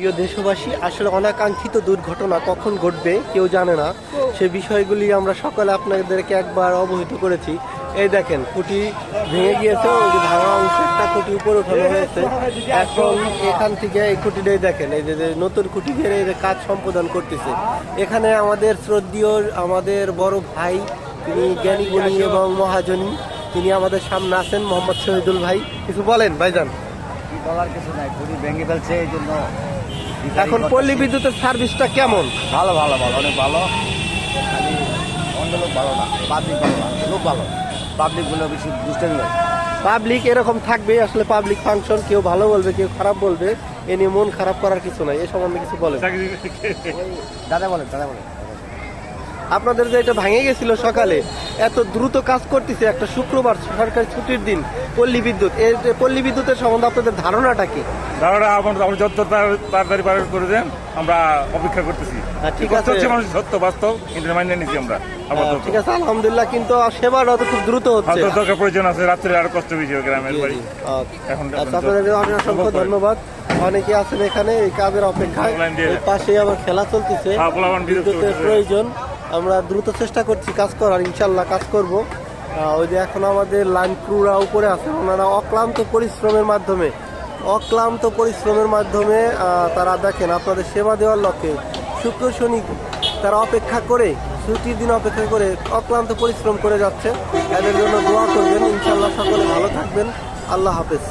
প্রিয় দেশবাসী, আসলে অনাকাঙ্ক্ষিত দুর্ঘটনা কখন ঘটবে কেউ জানে না। সে বিষয়গুলি আমরা সকালে আপনাদেরকে একবার অবহিত করেছি। এই দেখেন, খুঁটি ভেঙে গিয়েছে, ওই যে ভাঙা অংশ একটা খুঁটি উপরে উঠানো হয়েছে। এখন এখান থেকে এই খুঁটিটাই দেখেন, এই যে নতুন খুঁটি দিয়ে এই যে কাজ সম্পাদন করতেছে। এখানে আমাদের শ্রদ্ধেয়, আমাদের বড় ভাই, তিনি জ্ঞানী গুণী এবং মহাজনী, তিনি আমাদের সামনে আছেন, মোহাম্মদ শহীদুল ভাই। কিছু বলেন ভাইজান। বলার কিছু নাই, খুঁটি ভেঙে ফেলছে, এই জন্য এখন পল্লী বিদ্যুতের সার্ভিসটা কেমন? ভালো ভালো ভালো, অনেক ভালো। খালি অন্য লোক ভালো না, পাবলিক ভালো না, লোক ভালো। পাবলিকগুলো বেশি দুষ্টামি হয়। পাবলিক এরকম থাকবে, আসলে পাবলিক ফাংশন, কেউ ভালো বলবে কেউ খারাপ বলবে, এ নিয়ে মন খারাপ করার কিছু নাই। এ সম্বন্ধে কিছু বলেন। দাদা বলেন, দাদা বলেন। আপনাদের যে এটা ভেঙে গেছিল সকালে, এত দ্রুত কাজ করতেছে একটা শুক্রবার, সরকারি ছুটির দিন, পল্লী বিদ্যুৎ, এর পল্লী বিদ্যুতের সম্বন্ধে আপনাদের ধারণাটা কি? ধারণা আমরা যত তাড়াতাড়ি পার করে দেন, আমরা অপেক্ষা করতেছি। ঠিক আছে, মানুষ সত্য বাস্তব, কিন্তু মাইনে নিচ্ছি আমরা। ঠিক আছে, আলহামদুলিল্লাহ। কিন্তু সেবাটা তো খুব দ্রুত হচ্ছে। দরকার প্রয়োজন আছে, রাত্রে আরো কষ্ট বেশি গ্রামের বাড়ি। এখন আপনাদের আমি অসংখ্য ধন্যবাদ। অনেকে আছেন এখানে এই কাজের অপেক্ষায়, পাশে আমার খেলা চলতেছে, বিদ্যুতের প্রয়োজন। আমরা দ্রুত চেষ্টা করছি কাজ করার, ইনশাল্লাহ কাজ করব। ওই যে এখন আমাদের লাইন ক্রুরা উপরে আছে, ওনারা অক্লান্ত পরিশ্রমের মাধ্যমে তারা দেখেন আপনাদের সেবা দেওয়ার লক্ষ্যে শুক্র শনি তারা অপেক্ষা করে, ছুটির দিন অপেক্ষা করে অক্লান্ত পরিশ্রম করে যাচ্ছে। এদের জন্য দোয়া করবেন, ইনশাল্লাহ সকলে ভালো থাকবেন। আল্লাহ হাফেজ।